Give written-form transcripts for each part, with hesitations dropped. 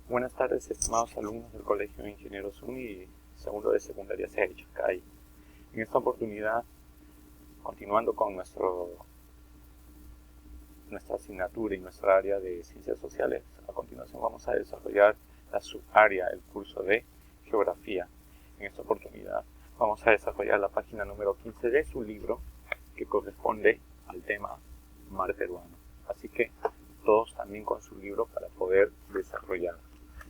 Buenas tardes, estimados alumnos del Colegio de Ingenieros UNI y segundo de secundaria C Chacay. En esta oportunidad, continuando con nuestra asignatura y nuestra área de ciencias sociales, a continuación vamos a desarrollar la subárea, el curso de geografía. En esta oportunidad vamos a desarrollar la página número 15 de su libro, que corresponde al tema mar peruano. Así que todos también con su libro para poder desarrollar.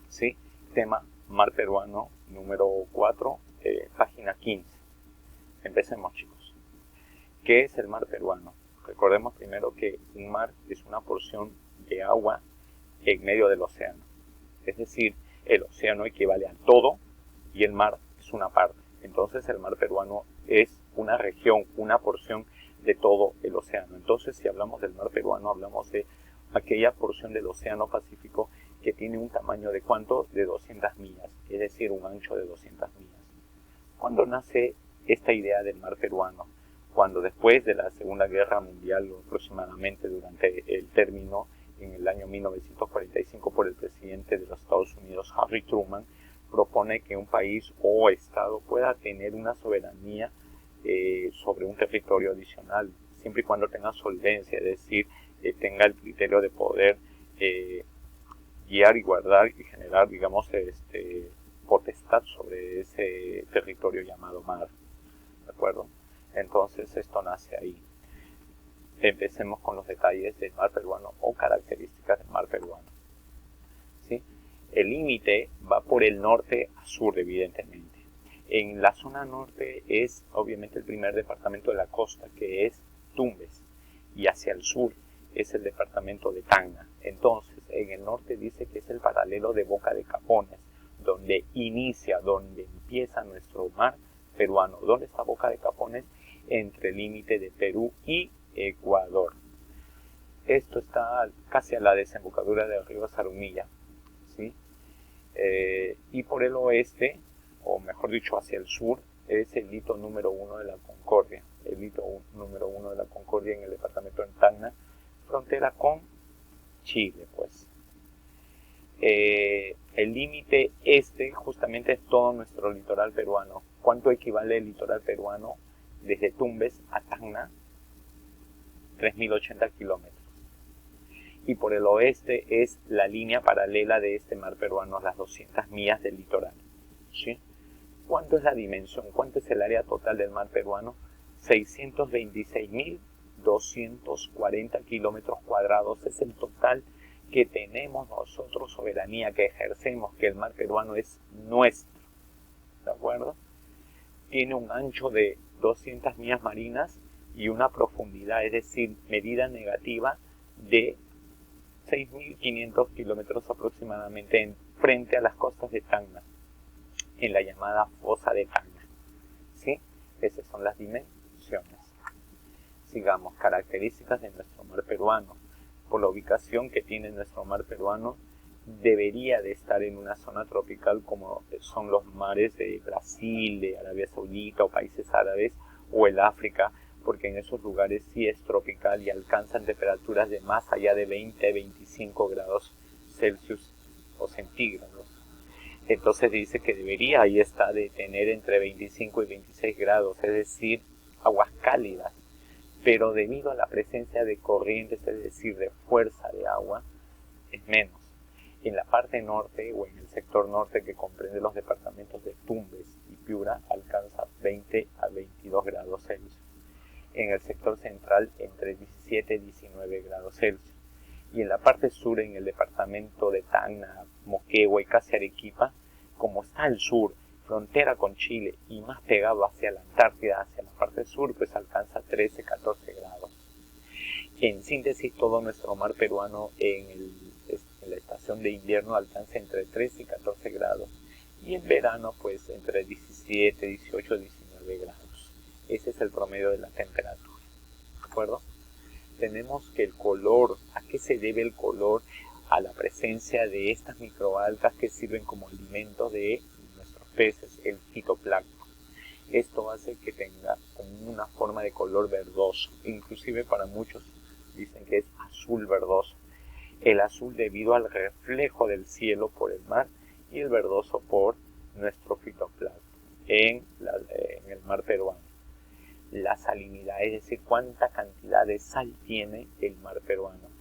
¿Sí? Tema mar peruano número 4, página 15. Empecemos, chicos. ¿Qué es el mar peruano? Recordemos primero que un mar es una porción de agua en medio del océano. Es decir, el océano equivale a todo y el mar es una parte. Entonces el mar peruano es una región, una porción de todo el océano. Entonces, si hablamos del mar peruano, hablamos de aquella porción del océano Pacífico que tiene un tamaño de ¿cuánto? De 200 millas, es decir, un ancho de 200 millas. ¿Cuándo nace esta idea del mar peruano? Cuando después de la Segunda Guerra Mundial, aproximadamente durante el término en el año 1945 por el presidente de los Estados Unidos, Harry Truman, propone que un país o estado pueda tener una soberanía sobre un territorio adicional, siempre y cuando tenga solvencia, es decir, tenga el criterio de poder guiar y guardar y generar, digamos, potestad sobre ese territorio llamado mar, ¿de acuerdo? Entonces esto nace ahí. Empecemos con los detalles del mar peruano o características del mar peruano. ¿Sí? El límite va por el norte a sur, evidentemente. En la zona norte es obviamente el primer departamento de la costa, que es Tumbes, y hacia el sur es el departamento de Tacna. Entonces, en el norte dice que es el paralelo de Boca de Capones, donde empieza nuestro mar peruano. ¿Dónde está Boca de Capones? Entre el límite de Perú y Ecuador. Esto está casi a la desembocadura del río Zarumilla, ¿sí? Y por el oeste, o mejor dicho hacia el sur, es el hito número 1 de la Concordia. El hito número 1 de la Concordia en el departamento de Tacna, frontera con Chile, pues. El límite este justamente es todo nuestro litoral peruano. ¿Cuánto equivale el litoral peruano desde Tumbes a Tacna? 3.080 kilómetros. Y por el oeste es la línea paralela de este mar peruano, las 200 millas del litoral. ¿Sí? ¿Cuánto es la dimensión? ¿Cuánto es el área total del mar peruano? 626.240 kilómetros cuadrados. Es el total que tenemos nosotros, soberanía, que ejercemos, que el mar peruano es nuestro. ¿De acuerdo? Tiene un ancho de 200 millas marinas y una profundidad, es decir, medida negativa, de 6.500 kilómetros aproximadamente frente a las costas de Tacna, en la llamada fosa de Tacna. ¿Sí? Esas son las dimensiones. Sigamos, características de nuestro mar peruano. Por la ubicación que tiene nuestro mar peruano, debería de estar en una zona tropical como son los mares de Brasil, de Arabia Saudita o países árabes, o el África, porque en esos lugares sí es tropical y alcanzan temperaturas de más allá de 20-25 grados Celsius o centígrados. Entonces dice que debería, ahí está, de tener entre 25 y 26 grados, es decir, aguas cálidas, pero debido a la presencia de corrientes, es decir, de fuerza de agua, es menos. En la parte norte o en el sector norte, que comprende los departamentos de Tumbes y Piura, alcanza 20 a 22 grados Celsius. En el sector central entre 17 y 19 grados Celsius. Y en la parte sur, en el departamento de Tacna, Moquegua y casi Arequipa, como está al sur, frontera con Chile y más pegado hacia la Antártida, hacia la parte sur, pues alcanza 13-14 grados. En síntesis, todo nuestro mar peruano en la estación de invierno alcanza entre 13 y 14 grados. Y en verano, pues entre 17, 18, 19 grados. Ese es el promedio de la temperatura. ¿De acuerdo? Tenemos que el color, ¿a qué se debe el color? A la presencia de estas microalgas que sirven como alimento de nuestros peces, el fitoplancton. Esto hace que tenga una forma de color verdoso, inclusive para muchos dicen que es azul verdoso. el azul debido al reflejo del cielo por el mar y el verdoso por nuestro fitoplancton en el mar peruano. La salinidad, es decir, cuánta cantidad de sal tiene el mar peruano.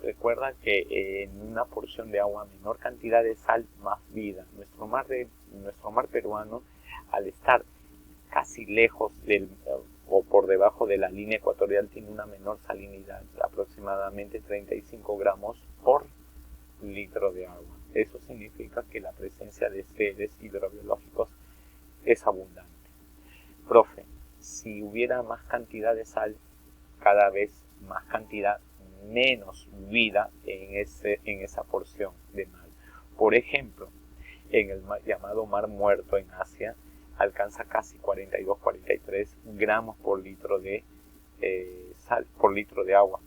Recuerda que en una porción de agua, menor cantidad de sal, más vida. Nuestro mar peruano, al estar casi lejos o por debajo de la línea ecuatorial, tiene una menor salinidad, aproximadamente 35 gramos por litro de agua. Eso significa que la presencia de seres hidrobiológicos es abundante. Profe, si hubiera más cantidad de sal, cada vez más cantidad, menos vida en esa porción de mar. Por ejemplo, en el llamado Mar Muerto en Asia, alcanza casi 42-43 gramos por litro de sal, por litro de agua.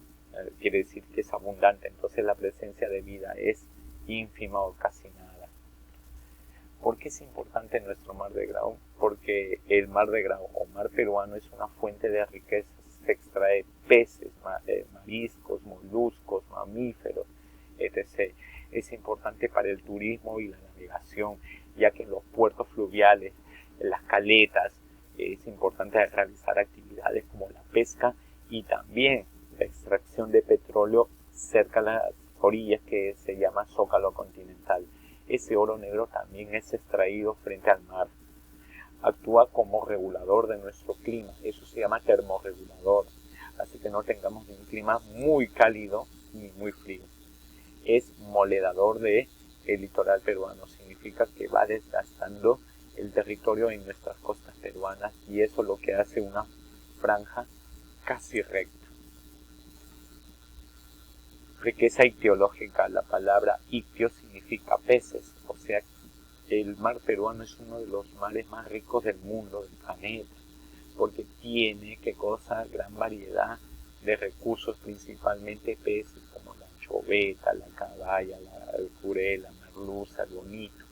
Quiere decir que es abundante, entonces la presencia de vida es ínfima o casi nada. ¿Por qué es importante nuestro mar de Grau? Porque el mar de Grau o mar peruano es una fuente de riquezas. Se extrae peces, mariscos, moluscos, mamíferos, etc. Es importante para el turismo y la navegación, ya que en los puertos fluviales, en las caletas, es importante realizar actividades como la pesca y también la extracción de petróleo cerca de las orillas, que se llama zócalo continental. Ese oro negro también es extraído frente al mar. Actúa como regulador de nuestro clima, eso se llama termorregulador, así que no tengamos ni un clima muy cálido ni muy frío. Es moledador del litoral peruano, significa que va desgastando el territorio en nuestras costas peruanas y eso es lo que hace una franja casi recta. Riqueza ictiológica, la palabra ictio significa peces, o sea, el mar peruano es uno de los mares más ricos del mundo, del planeta, porque tiene, gran variedad de recursos, principalmente peces como la anchoveta, la caballa, el jurel, la merluza, el bonito,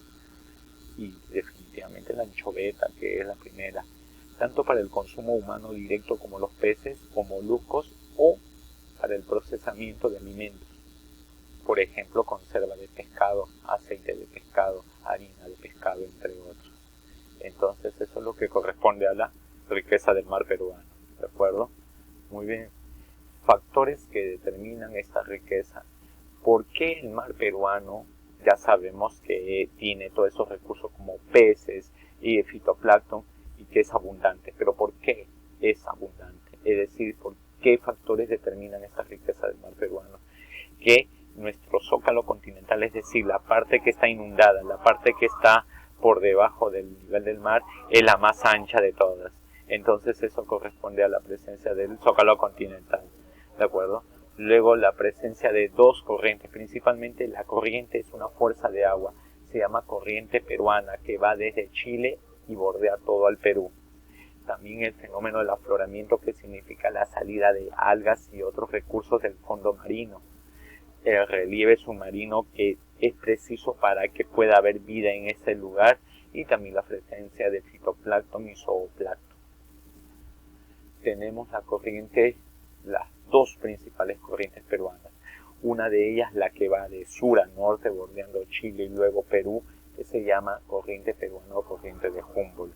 y definitivamente la anchoveta, que es la primera, tanto para el consumo humano directo como los peces o moluscos, o para el procesamiento de alimentos. Por ejemplo, conserva de pescado, aceite de pescado, harina de pescado, entre otros. Entonces eso es lo que corresponde a la riqueza del mar peruano, ¿de acuerdo? Muy bien. Factores que determinan esta riqueza. ¿Por qué el mar peruano? Ya sabemos que tiene todos esos recursos como peces y fitoplancton y que es abundante. ¿Pero por qué es abundante? Es decir, ¿por qué factores determinan esta riqueza del mar peruano? Que nuestro zócalo continental, es decir, la parte que está inundada, la parte que está por debajo del nivel del mar, es la más ancha de todas. Entonces eso corresponde a la presencia del zócalo continental, ¿de acuerdo? Luego la presencia de dos corrientes, principalmente la corriente es una fuerza de agua, se llama corriente peruana, que va desde Chile y bordea todo al Perú. También el fenómeno del afloramiento, que significa la salida de algas y otros recursos del fondo marino. El relieve submarino, que es preciso para que pueda haber vida en ese lugar, y también la presencia de fitoplancton y zooplancton. Tenemos las dos principales corrientes peruanas. Una de ellas, la que va de sur a norte, bordeando Chile y luego Perú, que se llama corriente peruana o corriente de Humboldt.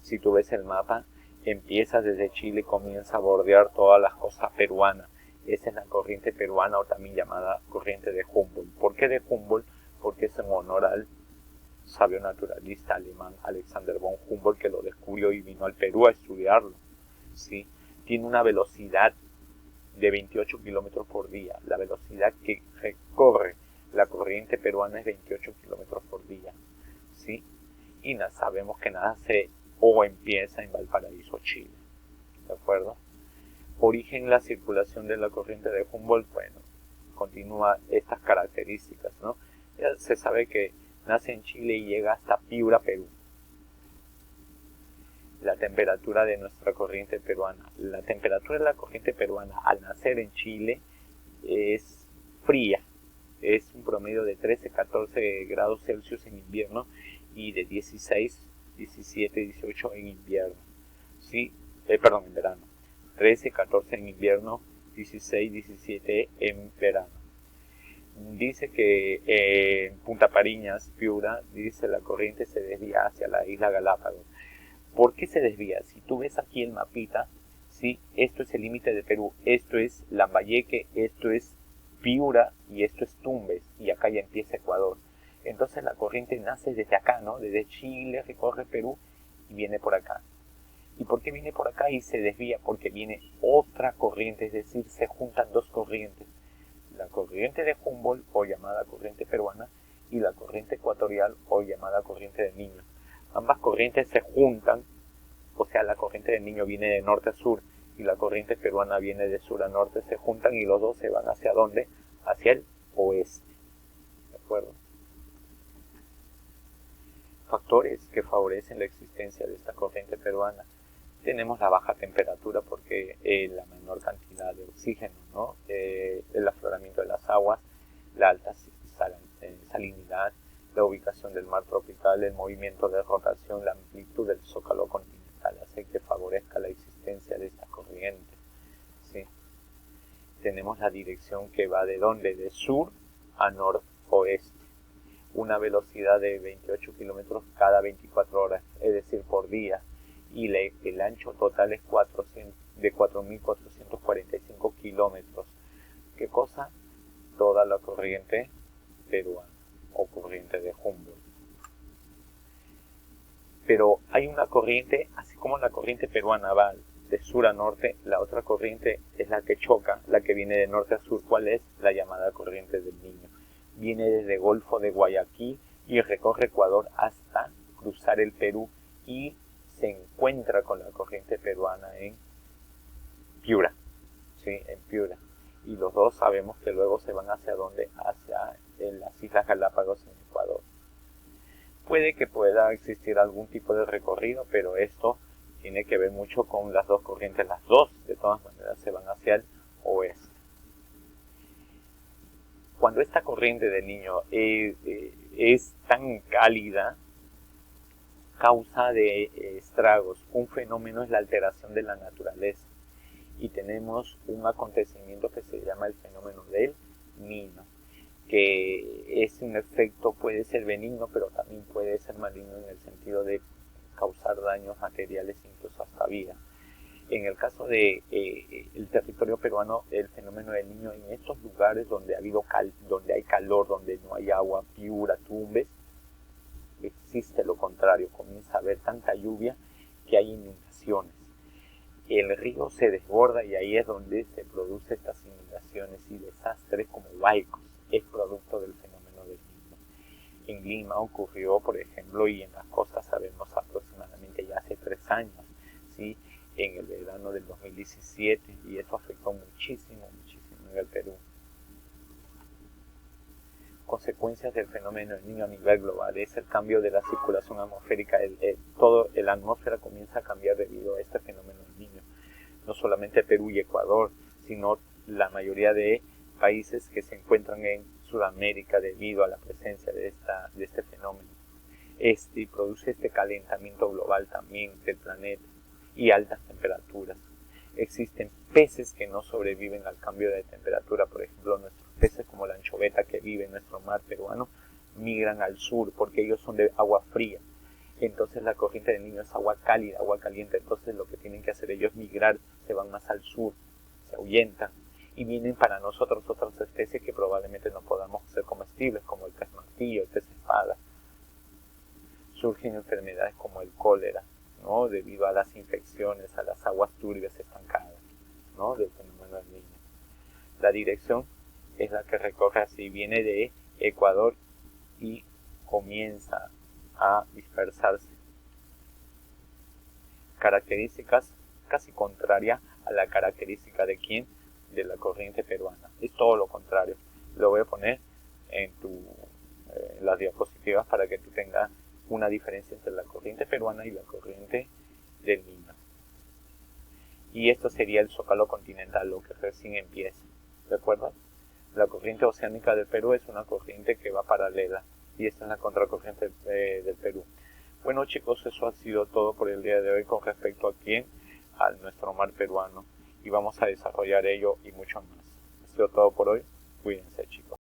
Si tú ves el mapa, empieza desde Chile y comienza a bordear todas las costas peruanas. Esa es la corriente peruana, o también llamada corriente de Humboldt. ¿Por qué de Humboldt? Porque es en honor al sabio naturalista alemán Alexander von Humboldt, que lo descubrió y vino al Perú a estudiarlo. ¿Sí? Tiene una velocidad de 28 kilómetros por día. La velocidad que recorre la corriente peruana es 28 kilómetros por día. ¿Sí? Y sabemos que nace o empieza en Valparaíso, Chile. ¿De acuerdo? Origen, la circulación de la corriente de Humboldt, bueno, continúa estas características, ¿no? Ya se sabe que nace en Chile y llega hasta Piura, Perú. La temperatura de nuestra corriente peruana. La temperatura de la corriente peruana al nacer en Chile es fría. Es un promedio de 13-14 grados Celsius en invierno y de 16, 17, 18 en invierno. ¿Sí? En verano. 13, 14 en invierno, 16, 17 en verano. Dice que en Punta Pariñas, Piura, dice la corriente se desvía hacia la isla Galápagos. ¿Por qué se desvía? Si tú ves aquí el mapita, ¿sí? Esto es el límite de Perú, esto es Lambayeque, esto es Piura y esto es Tumbes, y acá ya empieza Ecuador. Entonces la corriente nace desde acá, ¿no? Desde Chile, recorre Perú y viene por acá. ¿Y por qué viene por acá y se desvía? Porque viene otra corriente, es decir, se juntan dos corrientes. La corriente de Humboldt, o llamada corriente peruana, y la corriente ecuatorial, o llamada corriente del Niño. Ambas corrientes se juntan, o sea, la corriente del Niño viene de norte a sur, y la corriente peruana viene de sur a norte, se juntan y los dos se van ¿hacia dónde? Hacia el oeste. ¿De acuerdo? Factores que favorecen la existencia de esta corriente peruana. Tenemos la baja temperatura porque la menor cantidad de oxígeno, ¿no? El afloramiento de las aguas, la alta salinidad, la ubicación del mar tropical, el movimiento de rotación, la amplitud del zócalo continental hace que favorezca la existencia de esta corriente, ¿sí? Tenemos la dirección que va de ¿dónde? De sur a noroeste. Una velocidad de 28 kilómetros cada 24 horas, es decir, por día. Y el ancho total es de 4.445 kilómetros. ¿Qué cosa? Toda la corriente peruana o corriente de Humboldt. Pero hay una corriente, así como la corriente peruana va de sur a norte, la otra corriente es la que choca, la que viene de norte a sur. ¿Cuál es? La llamada corriente del Niño. Viene desde Golfo de Guayaquil y recorre Ecuador hasta cruzar el Perú y se encuentra con la corriente peruana en Piura, ¿sí? En Piura. Y los dos sabemos que luego se van hacia dónde, hacia las Islas Galápagos en Ecuador. Puede que pueda existir algún tipo de recorrido, pero esto tiene que ver mucho con las dos corrientes. Las dos, de todas maneras, se van hacia el oeste. Cuando esta corriente del Niño es tan cálida, causa de estragos. Un fenómeno es la alteración de la naturaleza. Y tenemos un acontecimiento que se llama el fenómeno del Niño, que es un efecto, puede ser benigno, pero también puede ser maligno en el sentido de causar daños materiales, incluso hasta vida. En el caso de el territorio peruano, el fenómeno del Niño, en estos lugares donde donde hay calor, donde no hay agua, Piura, Tumbes, existe lo contrario, comienza a haber tanta lluvia que hay inundaciones. El río se desborda y ahí es donde se producen estas inundaciones y desastres como Huaycos, es producto del fenómeno del Niño. En Lima ocurrió, por ejemplo, y en las costas sabemos aproximadamente ya hace 3 años, ¿sí? En el verano del 2017, y eso afectó muchísimo en el Perú. Consecuencias del fenómeno del Niño a nivel global es el cambio de la circulación atmosférica. La atmósfera comienza a cambiar debido a este fenómeno del Niño. No solamente Perú y Ecuador, sino la mayoría de países que se encuentran en Sudamérica debido a la presencia de este fenómeno. Produce este calentamiento global también del planeta y altas temperaturas. Existen peces que no sobreviven al cambio de temperatura. Por ejemplo, nuestros peces como la anchoveta que vive en nuestro mar peruano migran al sur porque ellos son de agua fría. Entonces la corriente del Niño es agua cálida, agua caliente. Entonces lo que tienen que hacer ellos es migrar, se van más al sur, se ahuyentan y vienen para nosotros otras especies que probablemente no podamos ser comestibles, como el pez martillo, el pez espada. Surgen enfermedades como el cólera, ¿no? Debido a las infecciones, a las aguas turbias estancadas, ¿no? Del fenómeno del Niño. La dirección es la que recorre así, viene de Ecuador y comienza a dispersarse. Características casi contrarias a la característica de quién, de la corriente peruana. Es todo lo contrario. Lo voy a poner en las diapositivas para que tú tengas una diferencia entre la corriente peruana y la corriente del Niño. Y esto sería el zócalo continental, lo que recién empieza. ¿De acuerdo? La corriente oceánica del Perú es una corriente que va paralela y esta es la contracorriente del Perú. Bueno, chicos, eso ha sido todo por el día de hoy con respecto a nuestro mar peruano, y vamos a desarrollar ello y mucho más. Ha sido todo por hoy. Cuídense, chicos.